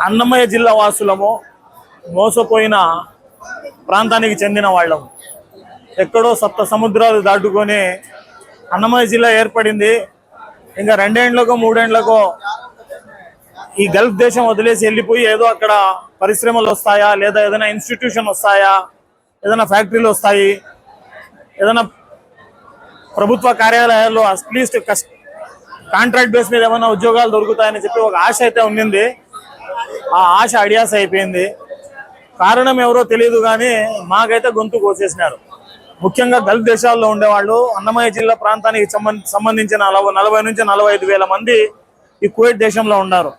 అన్నమయ్య జిల్లా వాసులము మోసపోయిన ప్రాంతానికి చెందిన వాళ్ళం. ఎక్కడో సప్త సముద్రాలు దాటుకొని అన్నమయ్య జిల్లా ఏర్పడింది. ఇంకా 2 ఏళ్లకో 3 ఏళ్లకో ఈ గల్ఫ్ దేశం వదిలేసి వెళ్ళిపోయి ఏదో అక్కడ పరిశ్రమలు వస్తాయా, లేదా ఏదైనా ఇన్స్టిట్యూషన్ వస్తాయా, ఏదైనా ఫ్యాక్టరీలు వస్తాయి, ఏదైనా ప్రభుత్వ కార్యాలయాల్లో అట్లీస్ట్ కాంట్రాక్ట్ బేస్ మీద ఏమైనా ఉద్యోగాలు దొరుకుతాయని చెప్పి ఒక ఆశ అయితే ఉండింది. ఆ ఆశ అడియాస అయిపోయింది. కారణం ఎవరో తెలియదు కానీ మాకైతే గొంతు కోసేసినారు. ముఖ్యంగా గల్ఫ్ దేశాల్లో ఉండేవాళ్ళు అన్నమయ్య జిల్లా ప్రాంతానికి సంబంధించిన 40 నుంచి 45 వేల మంది ఈ కువైట్ దేశంలో ఉన్నారు.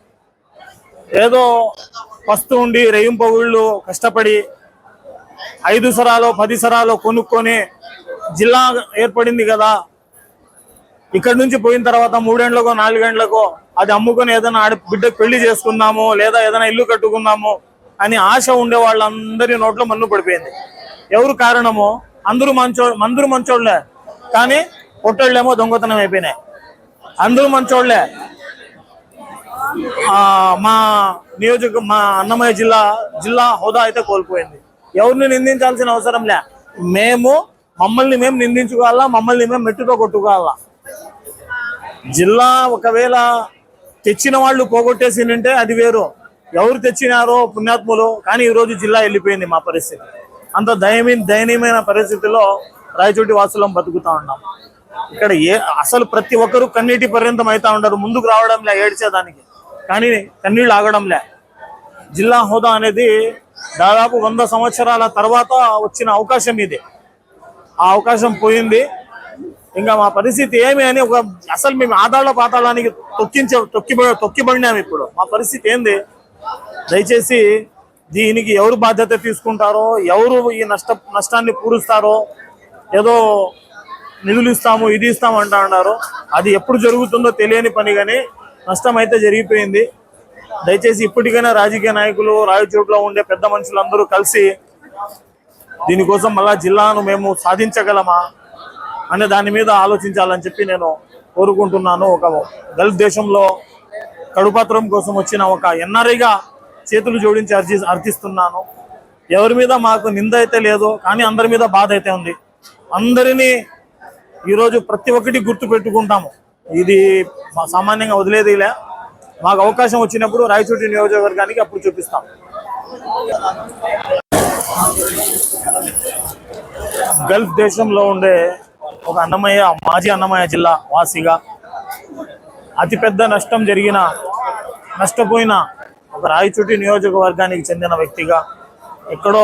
ఏదో పస్తు ఉండి రెయింపగుళ్ళు కష్టపడి 5 సరాలో 10 సరాలో కొనుక్కొని జిల్లా ఏర్పడింది కదా, ఇక్కడ నుంచి పోయిన తర్వాత 3 ఏళ్లకో 4 ఏళ్లకో అది అమ్ముకొని ఏదైనా బిడ్డకు పెళ్లి చేసుకుందాము, లేదా ఏదైనా ఇల్లు కట్టుకుందాము అని ఆశ ఉండే వాళ్ళందరి నోట్లో మన్ను పడిపోయింది. ఎవరు కారణము? అందరూ మంచోళ్లే, కానీ పొట్టోళ్ళేమో దొంగతనం అయిపోయినాయి. అందరూ మంచోళ్లే. మా అన్నమయ్య జిల్లా హోదా అయితే కోల్పోయింది. ఎవరిని నిందించాల్సిన అవసరం లే. మమ్మల్ని మేము నిందించుకోవాలా, మమ్మల్ని మేము మెట్టుతో కొట్టుకోవాలా. జిల్లా ఒకవేళ తెచ్చిన వాళ్ళు పోగొట్టేసి నింటే అది వేరు. ఎవరు తెచ్చినారో పుణ్యాత్ములు, కానీ ఈరోజు జిల్లా వెళ్ళిపోయింది. మా పరిస్థితి అంత దయనీయమైన పరిస్థితిలో రాయచోటి వాసులం బతుకుతా ఉన్నాం. ఇక్కడ అసలు ప్రతి ఒక్కరు కన్నీటి పర్యంతం అవుతా ఉంటారు. ముందుకు రావడంలే ఏడ్చేదానికి, కానీ కన్నీళ్ళు ఆగడంలే. జిల్లా హోదా అనేది దాదాపు 100 సంవత్సరాల తర్వాత వచ్చిన అవకాశం ఇది. ఆ అవకాశం పోయింది. ఇంకా మా పరిస్థితి ఏమి అని అసలు మేము ఆదాళ్ళ పాతాళానికి తొక్కిబడినాము. ఇప్పుడు మా పరిస్థితి ఏంది? దయచేసి దీనికి ఎవరు బాధ్యత తీసుకుంటారో, ఎవరు ఈ నష్టాన్ని పూరుస్తారో, ఏదో నిధులు ఇస్తాము ఇది ఇస్తాము అంటా ఉన్నారు. అది ఎప్పుడు జరుగుతుందో తెలియని పని, కానీ నష్టం అయితే జరిగిపోయింది. దయచేసి ఇప్పటికైనా రాజకీయ నాయకులు, రాయచోట్లో ఉండే పెద్ద మనుషులందరూ కలిసి దీనికోసం మళ్ళా జిల్లాను మేము సాధించగలమా అనే దాని మీద ఆలోచించాలని చెప్పి నేను కోరుకుంటున్నాను. ఒక గల్ఫ్ దేశంలో కడుపాత్రం కోసం వచ్చిన ఒక ఎన్ఆర్ఐగా చేతులు జోడించి అర్థిస్తున్నాను. ఎవరి మీద మాకు నింద అయితే లేదు, కానీ అందరి మీద బాధ అయితే ఉంది. అందరినీ ఈరోజు ప్రతి ఒక్కటి గుర్తు పెట్టుకుంటాము. ఇది సామాన్యంగా వదిలేదిలే. మాకు అవకాశం వచ్చినప్పుడు రాయచోటి నియోజకవర్గానికి అప్పుడు చూపిస్తాం. గల్ఫ్ దేశంలో ఉండే ఒక మాజీ అన్నమయ్య జిల్లా వాసిగా అతిపెద్ద నష్టపోయిన ఒక రాయచోటి నియోజకవర్గానికి చెందిన వ్యక్తిగా ఎక్కడో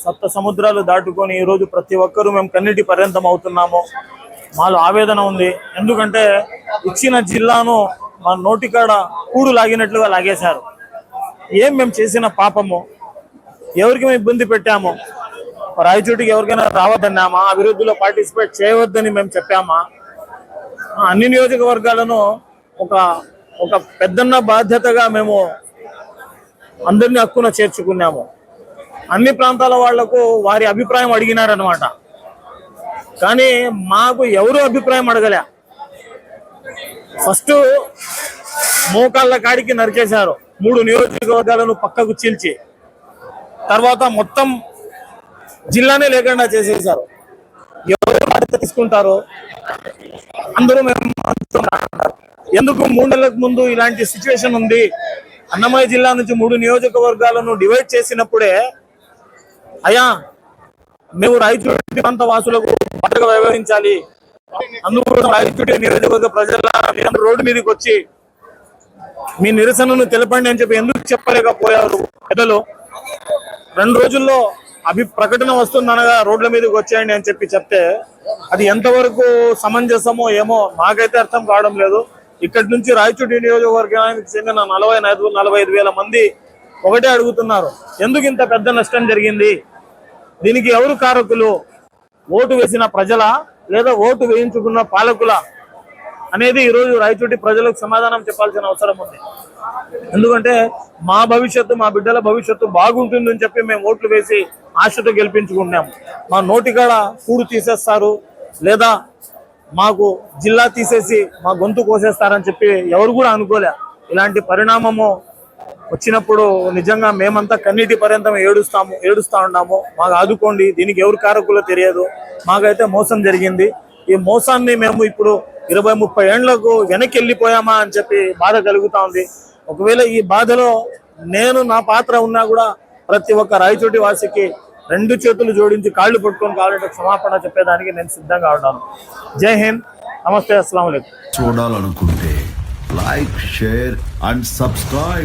సప్త సముద్రాలు దాటుకొని ఈరోజు ప్రతి ఒక్కరూ మేము కన్నీటి పర్యంతం అవుతున్నాము. మాలో ఆవేదన ఉంది. ఎందుకంటే ఇచ్చిన జిల్లాను మా నోటికాడ కూడు లాగినట్లుగా లాగేశారు. ఏం మేము చేసిన పాపము? ఎవరికి మేము ఇబ్బంది పెట్టాము? రాయచోటికి ఎవరికైనా రావద్దన్నామా? అభివృద్ధిలో పార్టిసిపేట్ చేయవద్దని మేము చెప్పామా? అన్ని నియోజకవర్గాలను ఒక పెద్దన్న బాధ్యతగా మేము అందరినీ హక్కున చేర్చుకున్నాము. అన్ని ప్రాంతాల వాళ్లకు వారి అభిప్రాయం అడిగినారనమాట. కానీ మాకు ఎవరు అభిప్రాయం అడగలే. ఫస్ట్ మోకాళ్ళ కాడికి నరికేశారు. 3 నియోజకవర్గాలను పక్కకు చీల్చి, తర్వాత మొత్తం జిల్లానే లేకుండా చేసేసారు. ఎవరు బాధ్యత తీసుకుంటారో అందరూ మేము ఎందుకు 3 నెలలకు ముందు ఇలాంటి సిచ్యువేషన్ ఉంది? అన్నమయ్య జిల్లా నుంచి 3 నియోజకవర్గాలను డివైడ్ చేసినప్పుడే అయ్యా మేము రాయచోటి ప్రాంత వాసులకు బాధ్యతగా వ్యవహరించాలి, అందుకోసం రాయచోటి నియోజకవర్గ ప్రజల రోడ్డు మీదకి వచ్చి మీ నిరసనను తెలపండి అని చెప్పి ఎందుకు చెప్పలేకపోయారు పెద్దలు? 2 రోజుల్లో ప్రకటన వస్తుందనగా రోడ్ల మీదకి వచ్చేయండి అని చెప్తే అది ఎంతవరకు సమంజసమో ఏమో నాకైతే అర్థం కావడం లేదు. ఇక్కడి నుంచి రాయచోటి నియోజకవర్గానికి చెందిన 45 వేల మంది ఒకటే అడుగుతున్నారు, ఎందుకు ఇంత పెద్ద నష్టం జరిగింది? దీనికి ఎవరు కారకులు? ఓటు వేసిన ప్రజల, లేదా ఓటు వేయించుకున్న పాలకుల అనేది ఈరోజు రాయచోటి ప్రజలకు సమాధానం చెప్పాల్సిన అవసరం ఉంది. ఎందుకంటే మా భవిష్యత్తు, మా బిడ్డల భవిష్యత్తు బాగుంటుందని చెప్పి మేము ఓట్లు వేసి ఆశతో గెలిపించుకున్నాము. మా నోటికాడ కూడు తీసేస్తారు, లేదా మాకు జిల్లా తీసేసి మా గొంతు కోసేస్తారని చెప్పి ఎవరు కూడా అనుకోలే. ఇలాంటి పరిణామము వచ్చినప్పుడు నిజంగా మేమంతా కన్నీటి పర్యంతం ఏడుస్తా ఉన్నాము. మాకు ఆదుకోండి, దీనికి ఎవరు కారకులో తెలియదు, మాకైతే మోసం జరిగింది. ఈ మోసాన్ని మేము ఇప్పుడు 20-30 ఏళ్లకు వెనక్కి వెళ్ళిపోయామా అని చెప్పి బాధ కలుగుతా ఉంది. ఒకవేళ ఈ బాధలో నేను నా పాత్ర ఉన్నా కూడా ప్రతి ఒక్క రాయచోటి వాసికి 2 చేతులు జోడించి కాళ్ళు పట్టుకొని కావాలంటే క్షమాపణ చెప్పేదానికి నేను సిద్ధంగా ఉన్నాను. జై హింద్, నమస్తే, అస్సలాము అలైకుం. చూడాలనుకుంటే లైక్, షేర్ అండ్ సబ్స్క్రైబ్.